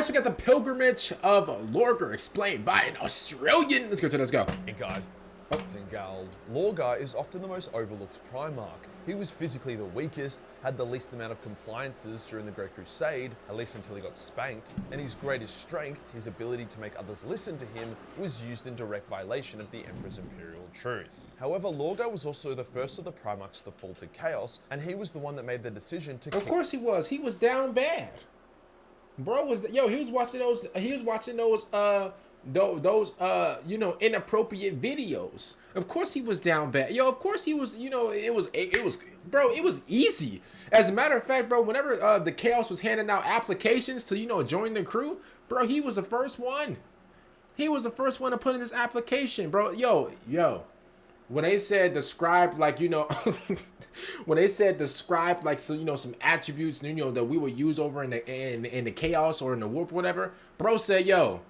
guys, we got the Pilgrimage of Lorgar explained by an Australian. Let's go. Hey guys, Lorgar is often the most overlooked Primarch. He was physically the weakest, had the least amount of compliances during the Great Crusade, at least until he got spanked, and his greatest strength, his ability to make others listen to him, was used in direct violation of the Emperor's Imperial truth. However, Lorgar was also the first of the Primarchs to fall to chaos, and he was the one that made the decision to Of course he was. He was down bad. Bro was he was watching those you know, inappropriate videos. Of course he was down bad. Yo, of course he was, you know, it was bro, it was easy. As a matter of fact, bro, whenever the Chaos was handing out applications to, you know, join the crew, bro, he was the first one. He was the first one to put in this application, bro. Yo. When they said describe, like, you know, when they said describe, like, so, you know, some attributes, you know, that we would use over in the Chaos or in the Warp or whatever, bro said, yo,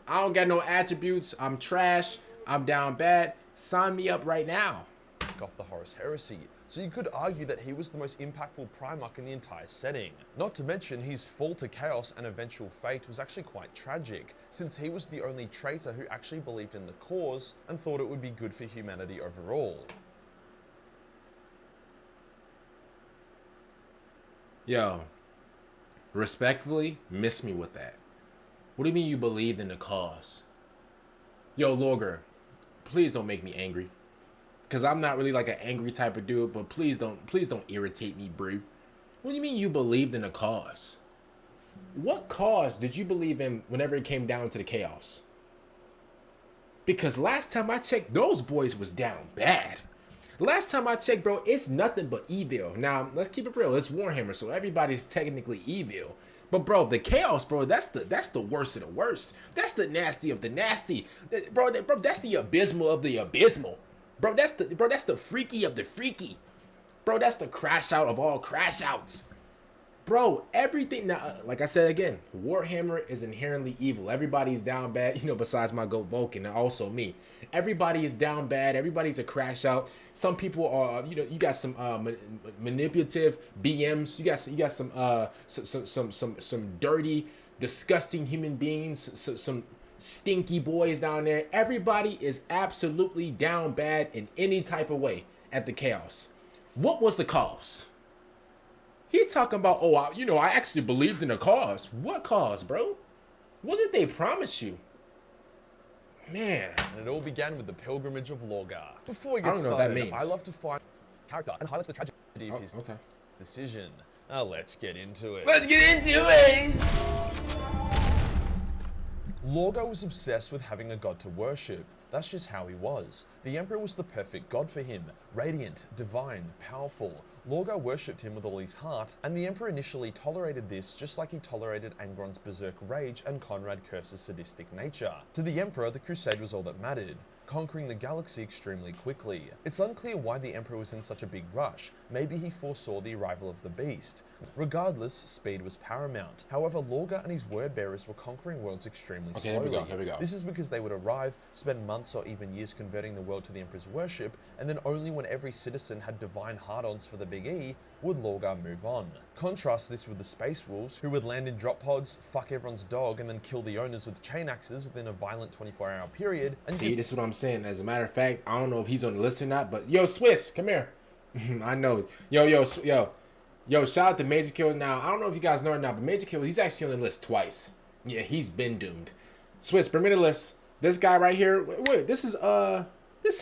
I don't got no attributes. I'm trash. I'm down bad. Sign me up right now. Off the Horus Heresy, so you could argue that he was the most impactful Primarch in the entire setting. Not to mention his fall to chaos and eventual fate was actually quite tragic, since he was the only traitor who actually believed in the cause and thought it would be good for humanity overall. Yo, respectfully, miss me with that. What do you mean you believed in the cause? Yo, Lorgar, please don't make me angry. Cause I'm not really like an angry type of dude, but please don't irritate me, bro. What do you mean you believed in a cause? What cause did you believe in whenever it came down to the Chaos? Because last time I checked, those boys was down bad. Last time I checked, bro, it's nothing but evil. Now, let's keep it real. It's Warhammer, so everybody's technically evil. But bro, the Chaos, bro, that's the worst of the worst. That's the nasty of the nasty. Bro, that's the abysmal of the abysmal. Bro, that's the freaky of the freaky. Bro, that's the crash out of all crash outs. Bro, everything now, like I said again, Warhammer is inherently evil. Everybody's down bad, you know, besides my goat Vulcan and also me. Everybody is down bad. Everybody's a crash out. Some people are, you know, you got some manipulative BMs. You got some dirty, disgusting human beings. Some stinky boys down there. Everybody is absolutely down bad in any type of way at the Chaos. What was the cause? He talking about, oh, I actually believed in a cause. What cause, bro? What did they promise you? Man. And it all began with the Pilgrimage of Lorgar. Before we get started, what that means. I love to find character and highlight the tragedy of his decision. Now let's get into it. Let's get into it! Lorgar was obsessed with having a god to worship. That's just how he was. The Emperor was the perfect god for him. Radiant, divine, powerful. Lorgar worshipped him with all his heart, and the Emperor initially tolerated this just like he tolerated Angron's berserk rage and Conrad Curse's sadistic nature. To the Emperor, the Crusade was all that mattered, conquering the galaxy extremely quickly. It's unclear why the Emperor was in such a big rush. Maybe he foresaw the arrival of the beast. Regardless, speed was paramount. However, Lorgar and his word bearers were conquering worlds extremely slowly. Here we go. This is because they would arrive, spend months or even years converting the world to the Emperor's worship, and then only when every citizen had divine hard-ons for the Big E would Lorgar move on. Contrast this with the Space Wolves, who would land in drop pods, fuck everyone's dog, and then kill the owners with chain axes within a violent 24-hour period. And see, this is what I'm saying. As a matter of fact, I don't know if he's on the list or not, but yo, Swiss, come here. I know. Yo, shout out to Majorkill. Now, I don't know if you guys know or not, but Majorkill, he's actually on the list twice. Yeah, he's been doomed. Swiss, bring me the list. This guy right here, wait, this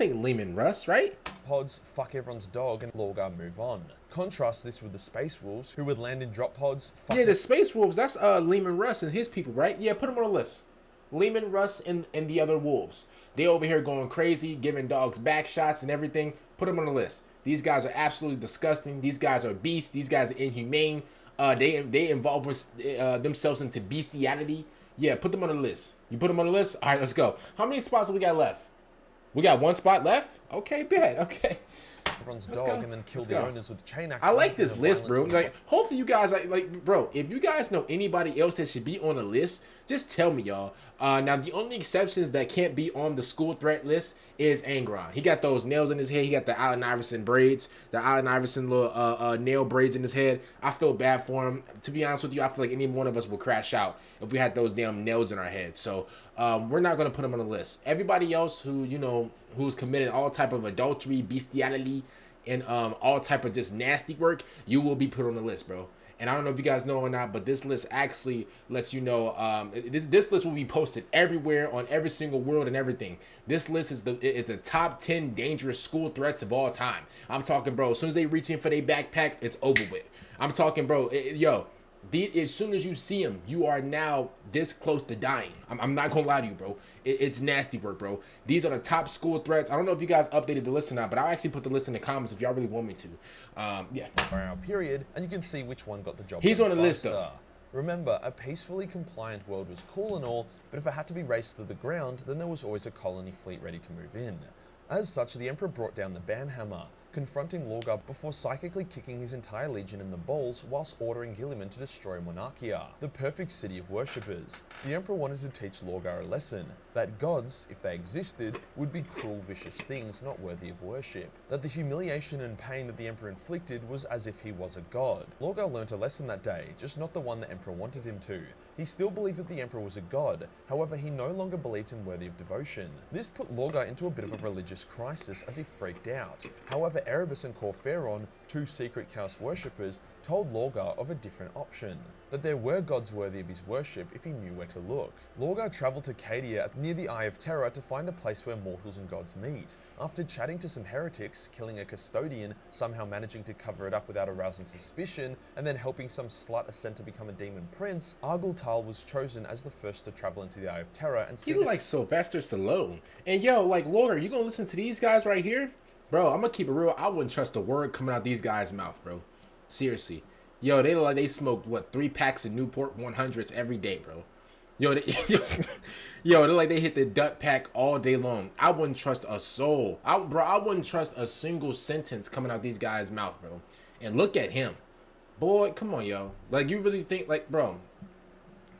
ain't Lehman Russ, right? Pods, fuck everyone's dog, and Lorgar move on. Contrast this with the Space Wolves, who would land in drop pods, yeah, the Space Wolves, that's Lehman Russ and his people, right? Yeah, put them on the list. Lehman Russ and the other wolves. They over here going crazy, giving dogs back shots and everything. Put them on the list. These guys are absolutely disgusting. These guys are beasts. These guys are inhumane. They involve themselves into bestiality. Yeah, put them on the list. You put them on the list? All right, let's go. How many spots do we got left? We got one spot left? Okay, bet. Okay. Everyone's dog and then kill the owners with chain axes. I like this list, bro. Like, hopefully you guys like, bro. If you guys know anybody else that should be on the list, just tell me, y'all. Now the only exceptions that can't be on the school threat list is Angron. He got those nails in his head. He got the Allen Iverson braids, the Allen Iverson little nail braids in his head. I feel bad for him. To be honest with you, I feel like any one of us would crash out if we had those damn nails in our head. So we're not gonna put him on the list. Everybody else who, you know, who's committed all type of adultery, bestiality, and all type of just nasty work, you will be put on the list, bro. And I don't know if you guys know or not, but this list actually lets you know. This list will be posted everywhere on every single world and everything. This list is the top 10 dangerous school threats of all time. I'm talking, bro. As soon as they reach in for their backpack, it's over with. I'm talking, bro. As soon as you see them, you are now this close to dying. I'm not gonna lie to you, bro. It's nasty work, bro. These are the top school threats. I don't know if you guys updated the list or not, but I'll actually put the list in the comments if y'all really want me to. Yeah. For our period, and you can see which one got the job. He's on the faster. list, though. Remember, a peacefully compliant world was cool and all, but if it had to be raced to the ground, then there was always a colony fleet ready to move in. As such, the Emperor brought down the Banhammer, confronting Lorgar before psychically kicking his entire legion in the balls whilst ordering Guilliman to destroy Monarchia, the perfect city of worshippers. The Emperor wanted to teach Lorgar a lesson, that gods, if they existed, would be cruel, vicious things not worthy of worship. That the humiliation and pain that the Emperor inflicted was as if he was a god. Lorgar learnt a lesson that day, just not the one the Emperor wanted him to. He still believed that the Emperor was a god, however he no longer believed him worthy of devotion. This put Lorgar into a bit of a religious crisis as he freaked out. However, Erebus and Corferon, two secret chaos worshippers, told Lorgar of a different option, that there were gods worthy of his worship if he knew where to look. Lorgar travelled to Cadia near the Eye of Terror to find a place where mortals and gods meet. After chatting to some heretics, killing a custodian, somehow managing to cover it up without arousing suspicion, and then helping some slut ascend to become a demon prince, Argul was chosen as the first to travel into the Eye of Terror and see. You like Sylvester Stallone. And yo, like Lorgar, you gonna listen to these guys right here? Bro, I'm gonna keep it real. I wouldn't trust a word coming out these guys' mouth, bro. Seriously. Yo, they look like they smoke, what, 3 packs of Newport 100s every day, bro. Yo, they're like they hit the Dut pack all day long. I wouldn't trust a soul. I wouldn't trust a single sentence coming out these guys' mouth, bro. And look at him. Boy, come on, yo. Like, you really think, like, bro,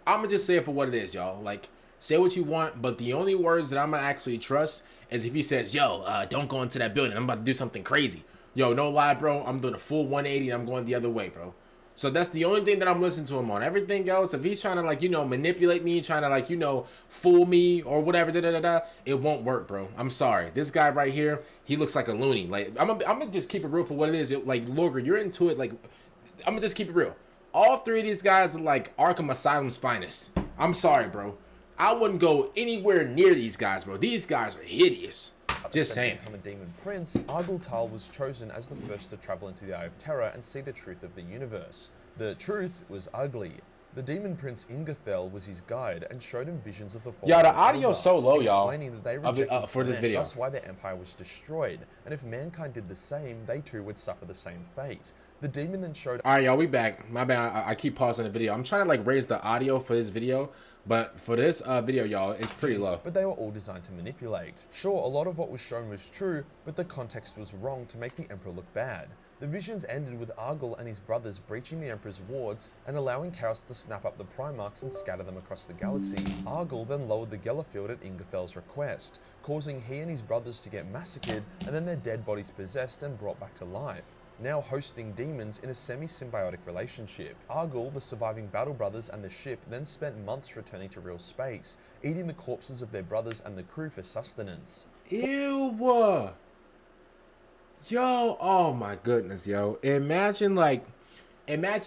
I'm gonna just say it for what it is, y'all. Like, say what you want, but the only words that I'm gonna actually trust is if he says, yo, don't go into that building. I'm about to do something crazy. Yo, no lie, bro. I'm doing a full 180 and I'm going the other way, bro. So that's the only thing that I'm listening to him on. Everything else, if he's trying to, like, you know, manipulate me, trying to, like, you know, fool me or whatever, it won't work, bro. I'm sorry. This guy right here, he looks like a loony. Like, I'm gonna just keep it real for what it is. Like, Lorgar, you're into it. Like, I'm gonna just keep it real. All 3 of these guys are like Arkham Asylum's finest. I'm sorry, bro. I wouldn't go anywhere near these guys, bro. These guys are hideous. Just saying. To become a demon prince, Argul was chosen as the first to travel into the Eye of Terror and see the truth of the universe. The truth was ugly. The demon prince Ingethel was his guide and showed him visions of the fallen. Yeah, the audio's so low, y'all. Explaining that they rejected for this Slaanesh, video. That's why their empire was destroyed, and if mankind did the same, they too would suffer the same fate. The demon then showed. All right, y'all, we back. My bad. I keep pausing the video. I'm trying to like raise the audio for this video, but for this video, y'all, it's pretty low. But they were all designed to manipulate. Sure, a lot of what was shown was true, but the context was wrong to make the Emperor look bad. The visions ended with Argul and his brothers breaching the Emperor's wards and allowing chaos to snap up the Primarchs and scatter them across the galaxy. Argul then lowered the Gellerfield at Ingethel's request, causing he and his brothers to get massacred and then their dead bodies possessed and brought back to life, now hosting demons in a semi-symbiotic relationship. Argul, the surviving battle brothers and the ship then spent months returning to real space, eating the corpses of their brothers and the crew for sustenance. Ew! Yo, oh my goodness, yo. Imagine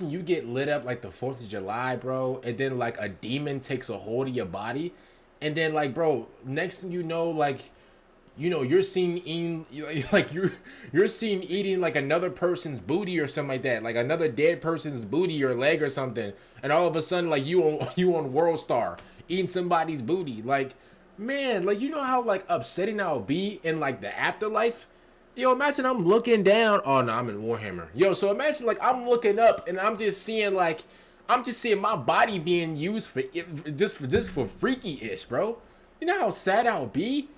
you get lit up like the 4th of July, bro, and then like a demon takes a hold of your body, and then like, bro, next thing you know, like, you know, you're seen eating, like you're seen eating like another person's booty or something like that, like another dead person's booty or leg or something, and all of a sudden like you on World Star eating somebody's booty. Like, man, like, you know how like upsetting that would be in like the afterlife. Yo, imagine I'm looking down. Oh no, I'm in Warhammer. Yo, so imagine like I'm looking up and I'm just seeing my body being used for just for freaky-ish, bro. You know how sad I would be?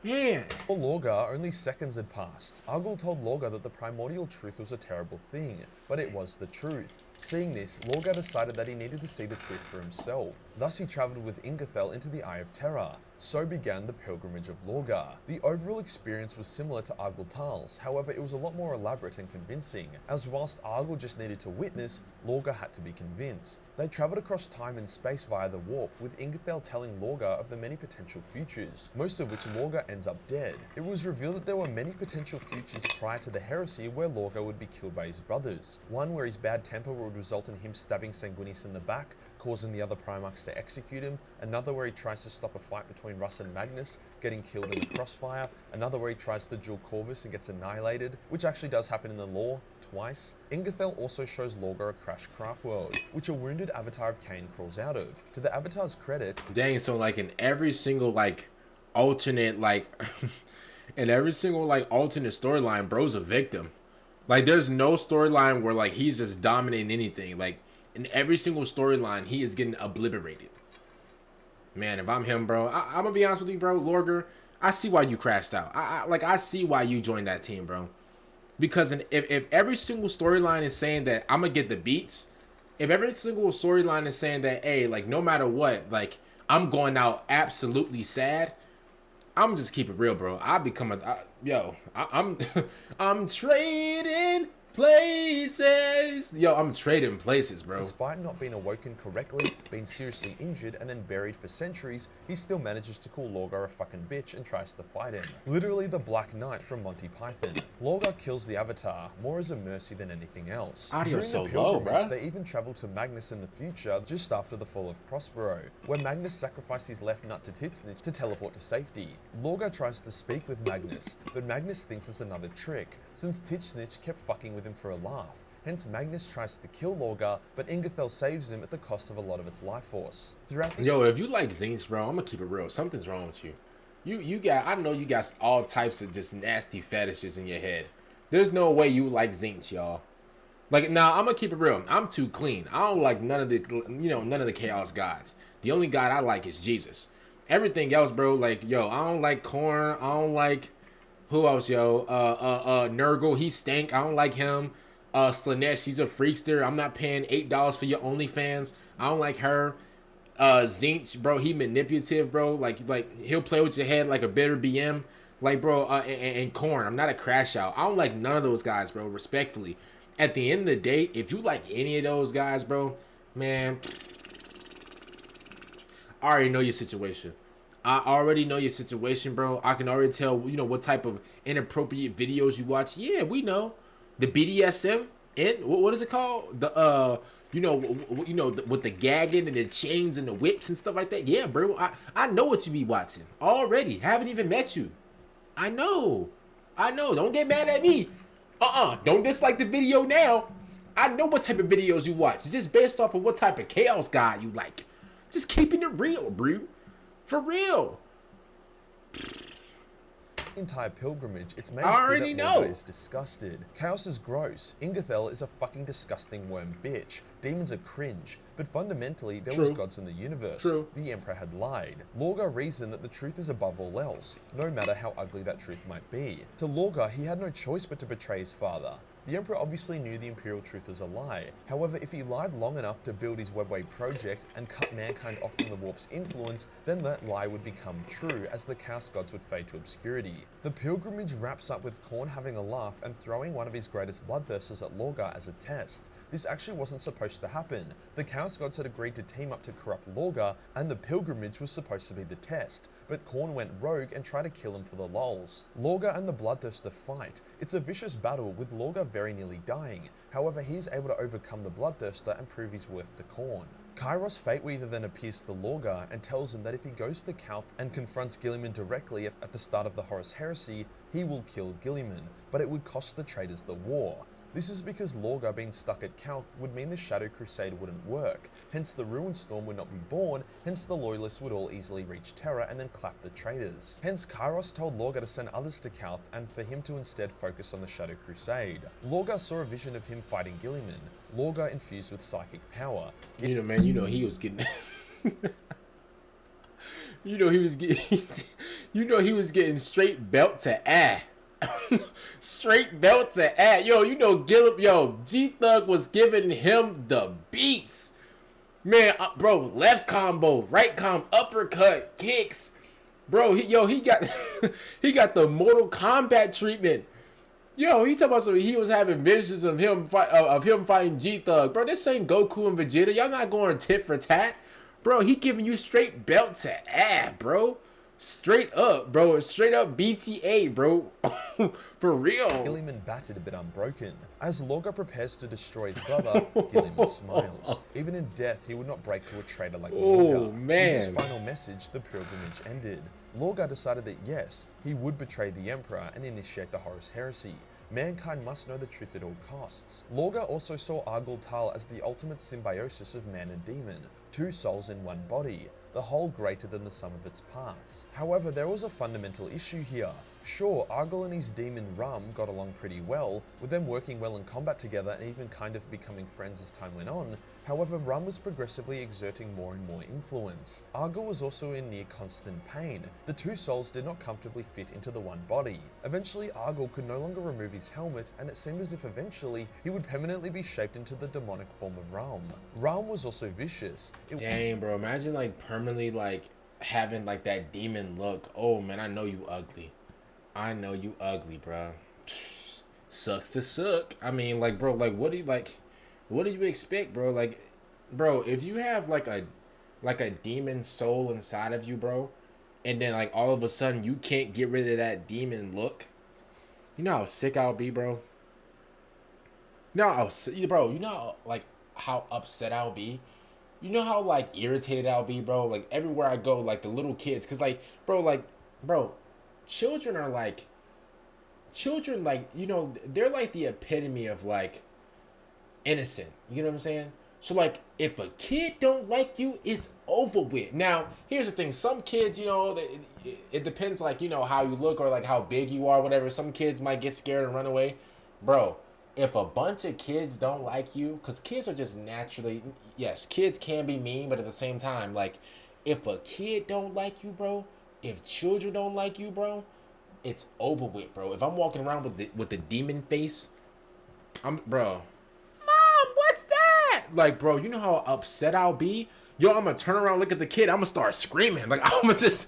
Man. For Lorgar, only seconds had passed. Argul told Lorgar that the primordial truth was a terrible thing, but it was the truth. Seeing this, Lorgar decided that he needed to see the truth for himself. Thus he travelled with Ingethel into the Eye of Terror. So began the pilgrimage of Lorgar. The overall experience was similar to Argyltal's, however it was a lot more elaborate and convincing, as whilst Argyll just needed to witness, Lorgar had to be convinced. They travelled across time and space via the warp, with Ingethel telling Lorgar of the many potential futures, most of which Lorgar ends up dead. It was revealed that there were many potential futures prior to the heresy where Lorgar would be killed by his brothers. One where his bad temper would result in him stabbing Sanguinius in the back, causing the other Primarchs to execute him, another where he tries to stop a fight between Russ and Magnus, getting killed in the crossfire, another where he tries to duel Corvus and gets annihilated, which actually does happen in the lore, twice. Ingethel also shows Lorgar a crashed craft world, which a wounded avatar of Cain crawls out of. To the avatar's credit... Dang, so like in every single like alternate in every single like alternate storyline, bro's a victim. Like there's no storyline where like he's just dominating anything. Like in every single storyline, he is getting obliterated. Man, if I'm him, bro, I'm gonna be honest with you, bro, Lorgar, I see why you crashed out. I see why you joined that team, bro. Because if every single storyline is saying that I'm gonna get the beats, if every single storyline is saying that, hey, like no matter what, like I'm going out absolutely sad, I'm just keep it real, bro. I'm trading places. Yo, I'm trading places, bro. Despite not being awoken correctly, being seriously injured, and then buried for centuries, he still manages to call Lorgar a fucking bitch and tries to fight him. Literally the Black Knight from Monty Python. Lorgar kills the Avatar, more as a mercy than anything else. Audio's so During the low, pilgrimage, bro. they even travel to Magnus in the future, just after the fall of Prospero, where Magnus sacrificed his left nut to Tzeentch to teleport to safety. Lorgar tries to speak with Magnus, but Magnus thinks it's another trick, since Tzeentch kept fucking with him for a laugh. Hence, Magnus tries to kill Lorgar, but Ingethel saves him at the cost of a lot of its life force. Throughout the... Yo, if you like Tzeentch, bro, I'm gonna keep it real. Something's wrong with you. I know you got all types of just nasty fetishes in your head. There's no way you like Tzeentch, y'all. Like, nah, I'm gonna keep it real. I'm too clean. I don't like none of the Chaos gods. The only god I like is Jesus. Everything else, bro, like, yo, I don't like Khorne. I don't like... Who else, yo? Nurgle, he stank. I don't like him. Slaanesh, he's a freakster. I'm not paying $8 for your OnlyFans. I don't like her. Tzeentch, bro, he manipulative, bro. Like he'll play with your head like a bitter BM. Like, bro, and Khorne, I'm not a crash out. I don't like none of those guys, bro, respectfully. At the end of the day, if you like any of those guys, bro, man, I already know your situation. I already know your situation, bro. I can already tell, what type of inappropriate videos you watch. Yeah, we know. The BDSM and what is it called? The with the gagging and the chains and the whips and stuff like that. Yeah, bro. I know what you be watching already. Haven't even met you. I know. Don't get mad at me. Don't dislike the video now. I know what type of videos you watch. It's just based off of what type of chaos guy you like. Just keeping it real, bro. For real. Entire pilgrimage, it's made I clear already that know. Lorgar is disgusted. Chaos is gross. Ingethel is a fucking disgusting worm bitch. Demons are cringe. But fundamentally, there was gods in the universe. True. The Emperor had lied. Lorgar reasoned that the truth is above all else, no matter how ugly that truth might be. To Lorgar, he had no choice but to betray his father. The Emperor obviously knew the Imperial truth was a lie. However, if he lied long enough to build his Webway project and cut mankind off from the Warp's influence, then that lie would become true, as the Chaos Gods would fade to obscurity. The pilgrimage wraps up with Khorne having a laugh and throwing one of his greatest bloodthirsters at Lorgar as a test. This actually wasn't supposed to happen. The Chaos Gods had agreed to team up to corrupt Lorgar, and the pilgrimage was supposed to be the test, but Khorne went rogue and tried to kill him for the lols. Lorgar and the Bloodthirster fight. It's a vicious battle, with Lorgar very nearly dying. However, he is able to overcome the Bloodthirster and prove his worth to Khorne. Kairos Fateweaver then appears to Lorgar and tells him that if he goes to Calth and confronts Guilliman directly at the start of the Horus Heresy, he will kill Guilliman, but it would cost the traitors the war. This is because Lorgar being stuck at Calth would mean the Shadow Crusade wouldn't work, hence the Ruin Storm would not be born, hence the Loyalists would all easily reach Terra and then clap the traitors. Hence Kairos told Lorgar to send others to Calth and for him to instead focus on the Shadow Crusade. Lorgar saw a vision of him fighting Guilliman, Lorgar infused with psychic power. He was getting... he was getting straight belt to ass. Straight belt to ass. G-Thug was giving him the beats. Man, bro, left combo, right combo, uppercut, kicks. Bro, he got he got the Mortal Kombat treatment. Yo, he talking about something. He was having visions of him fighting G-Thug. Bro, this ain't Goku and Vegeta. Y'all not going tit for tat. Bro, he giving you straight belt to ab, bro. Straight up, bro. Straight up BTA, bro. For real. Guilliman battered but unbroken. As Lorgar prepares to destroy his brother, Guilliman smiles. Even in death, he would not break to a traitor like Lorgar. Oh, man. With this final message, the pilgrimage ended. Lorgar decided that yes, he would betray the Emperor and initiate the Horus Heresy. Mankind must know the truth at all costs. Lorgar also saw Argul Tal as the ultimate symbiosis of man and demon, two souls in one body, the whole greater than the sum of its parts. However, there was a fundamental issue here. Sure, Argul and his demon Rum got along pretty well, with them working well in combat together and even kind of becoming friends as time went on. However, Rum was progressively exerting more and more influence. Argul was also in near constant pain. The two souls did not comfortably fit into the one body. Eventually, Argul could no longer remove his helmet, and it seemed as if eventually he would permanently be shaped into the demonic form of Rum. Rum was also vicious. Dang, bro, imagine like permanently like having like that demon look. Oh man, I know you ugly. I know you ugly, bro. Sucks to suck. I mean, like, bro, like, what do you expect, bro? Like, bro, if you have like a demon soul inside of you, bro, and then like all of a sudden you can't get rid of that demon look, you know how sick I'll be, bro. Bro, you know like how upset I'll be. You know how like irritated I'll be, bro. Like everywhere I go, like the little kids, cause like, bro. Children, like, you know, they're like the epitome of like innocent. You know what I'm saying? So like, if a kid don't like you, it's over with. Now, here's the thing. Some kids, you know, it depends, like, you know, how you look or like how big you are, whatever. Some kids might get scared and run away. Bro, if a bunch of kids don't like you, because kids are just naturally, yes, kids can be mean, but at the same time, like, if a kid don't like you, bro, if children don't like you, bro, it's over with, bro. If I'm walking around with the demon face, bro, Mom, what's that? Like, bro, you know how upset I'll be? Yo, I'm gonna turn around, look at the kid, I'm gonna start screaming. Like, I'm gonna just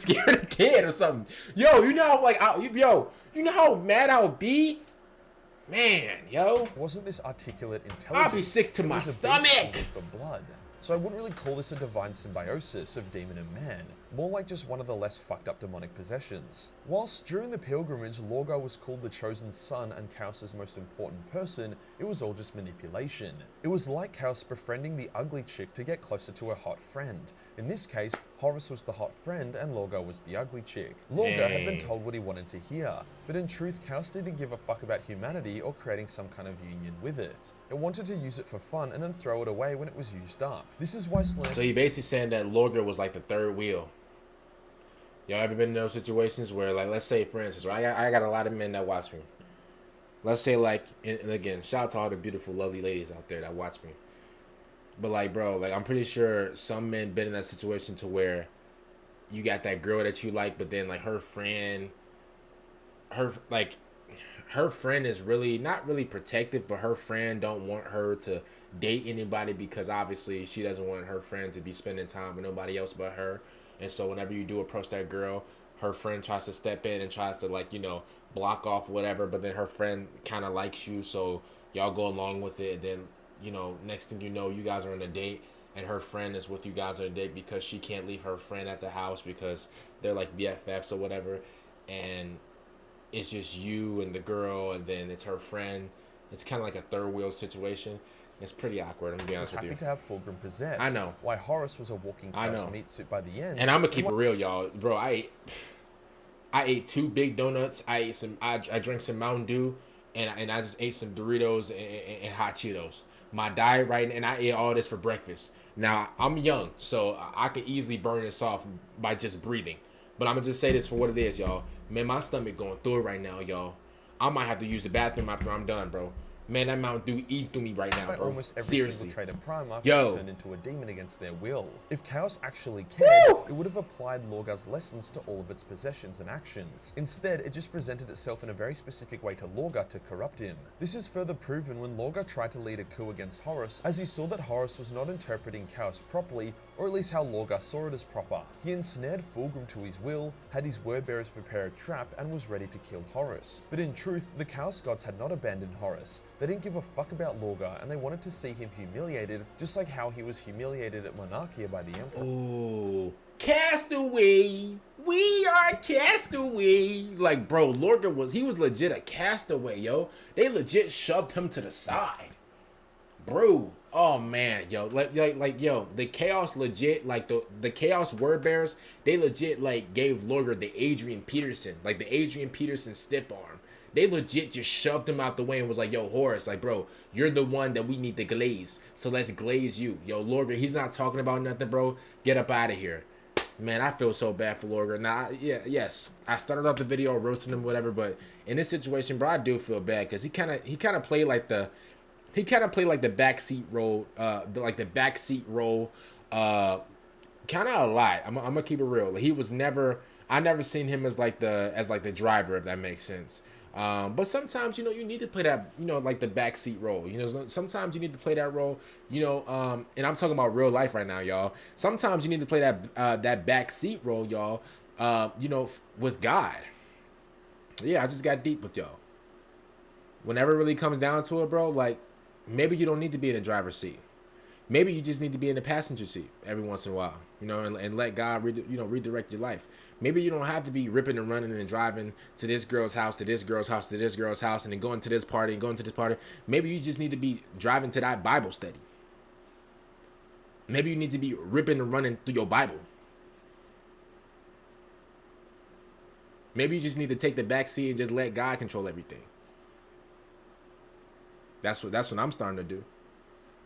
scare the kid or something. Yo, you know how, like, you know how mad I'll be? Man, yo. Wasn't this articulate intelligence? I'll be sick to my stomach. For blood. So I wouldn't really call this a divine symbiosis of demon and man, more like just one of the less fucked up demonic possessions. Whilst during the pilgrimage, Lorgar was called the chosen son and Chaos's most important person, it was all just manipulation. It was like Chaos befriending the ugly chick to get closer to her hot friend. In this case, Horus was the hot friend and Lorgar was the ugly chick. Lorgar had been told what he wanted to hear, but in truth, Chaos didn't give a fuck about humanity or creating some kind of union with it. It wanted to use it for fun and then throw it away when it was used up. This is why Slaanesh... So you basically saying that Lorgar was like the third wheel. Y'all ever been in those situations where, like, let's say, for instance, right, I got a lot of men that watch me. Let's say, like, and again, shout out to all the beautiful, lovely ladies out there that watch me. But, like, bro, like, I'm pretty sure some men been in that situation to where you got that girl that you like, but then, like, her friend is really, not really protective, but her friend don't want her to date anybody because obviously she doesn't want her friend to be spending time with nobody else but her. And so whenever you do approach that girl, her friend tries to step in and tries to, like, you know, block off whatever, but then her friend kind of likes you, so y'all go along with it. And then, you know, next thing you know, you guys are on a date and her friend is with you guys on a date because she can't leave her friend at the house because they're like BFFs or whatever. And it's just you and the girl, and then it's her friend. It's kind of like a third wheel situation. It's pretty awkward, I'm gonna be honest with you. Happy to have Fulgrim possessed. I know. Why Horus was a walking chaos meat suit by the end. And I'm gonna keep it real, y'all. Bro, I ate 2 big donuts. I drank some Mountain Dew, and I just ate some Doritos and hot Cheetos. My diet right now, and I ate all this for breakfast. Now, I'm young, so I could easily burn this off by just breathing. But I'm gonna just say this for what it is, y'all. Man, my stomach going through it right now, y'all. I might have to use the bathroom after I'm done, bro. Man, that Mountain Dew eating through me right now, bro. Almost every Seriously. single traitor Primarch Yo. turned into a demon against their will. If Chaos actually cared, Woo! it would have applied Lorgar's lessons to all of its possessions and actions. Instead, it just presented itself in a very specific way to Lorgar to corrupt him. This is further proven when Lorgar tried to lead a coup against Horus, as he saw that Horus was not interpreting Chaos properly or at least how Lorgar saw it as proper. He ensnared Fulgrim to his will, had his wordbearers prepare a trap, and was ready to kill Horus. But in truth, the Chaos Gods had not abandoned Horus. They didn't give a fuck about Lorgar, and they wanted to see him humiliated, just like how he was humiliated at Monarchia by the Emperor. Oh, castaway. We are castaway. Like, bro, Lorgar was legit a castaway, yo. They legit shoved him to the side, bro. Oh man, yo, like yo, the Chaos legit, like the Chaos word bearers, they legit like gave Lorgar the Adrian Peterson stiff arm. They legit just shoved him out the way and was like, yo, Horus, like, bro, you're the one that we need to glaze, so let's glaze you. Yo, Lorgar, he's not talking about nothing, bro. Get up out of here. Man, I feel so bad for Lorgar. Now, yes, I started off the video roasting him, whatever, but in this situation, bro, I do feel bad because he kind of played like the backseat role, kind of a lot. I'm gonna keep it real. Like, I never seen him as like the driver, if that makes sense. But sometimes, you know, you need to play that, you know, like the backseat role. You know, sometimes you need to play that role, you know, and I'm talking about real life right now, y'all. Sometimes you need to play that backseat role, y'all, you know, with God. Yeah, I just got deep with y'all. Whenever it really comes down to it, bro, like, maybe you don't need to be in the driver's seat. Maybe you just need to be in the passenger seat every once in a while, you know, and let God, redirect your life. Maybe you don't have to be ripping and running and driving to this girl's house, to this girl's house, to this girl's house, and then going to this party and going to this party. Maybe you just need to be driving to that Bible study. Maybe you need to be ripping and running through your Bible. Maybe you just need to take the back seat and just let God control everything. That's what I'm starting to do.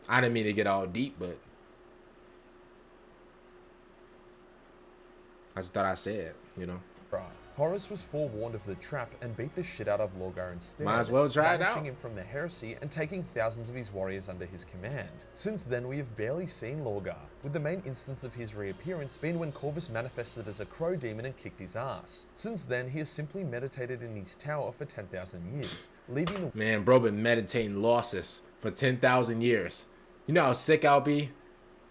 I didn't mean to get all deep, but I just thought I said, you know. Horus was forewarned of the trap and beat the shit out of Lorgar instead, might as well try it out, banishing him from the heresy and taking thousands of his warriors under his command. Since then, we have barely seen Lorgar, with the main instance of his reappearance being when Corvus manifested as a crow demon and kicked his ass. Since then, he has simply meditated in his tower for 10,000 years, leaving the— Man, bro been meditating losses for 10,000 years. You know how sick I'll be?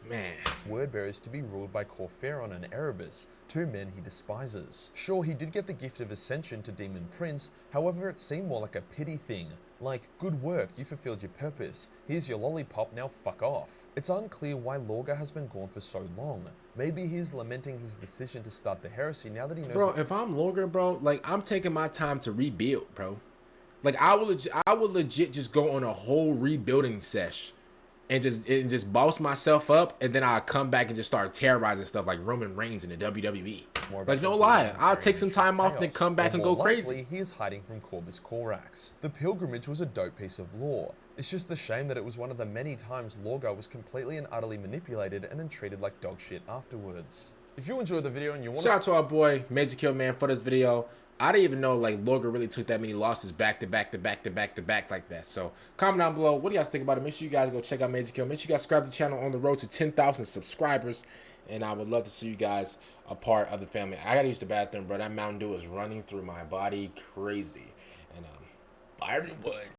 Man. Wordbearers to be ruled by Corpheron and Erebus, two men he despises. Sure, he did get the gift of ascension to Demon Prince, however it seemed more like a pity thing. Like, good work, you fulfilled your purpose. Here's your lollipop, now fuck off. It's unclear why Lorgar has been gone for so long. Maybe he's lamenting his decision to start the heresy now that he knows— Bro, if I'm Lorgar, bro, like, I'm taking my time to rebuild, bro. Like, I would legit just go on a whole rebuilding sesh. And just boss myself up, and then I'll come back and just start terrorizing stuff like Roman Reigns in the WWE. Like, no lie, I'll take some time off and then come back and go crazy. He is hiding from Corvus Corax. The pilgrimage was a dope piece of lore. It's just a shame that it was one of the many times Lorgar was completely and utterly manipulated and then treated like dog shit afterwards. If you enjoyed the video and you want— Shout out to our boy Majorkill, man, for this video. I didn't even know like Lorgar really took that many losses back to back like that. So comment down below, what do you guys think about it? Make sure you guys go check out Majorkill. Make sure you guys subscribe to the channel on the road to 10,000 subscribers. And I would love to see you guys a part of the family. I gotta use the bathroom, bro. That Mountain Dew is running through my body crazy. And bye everyone.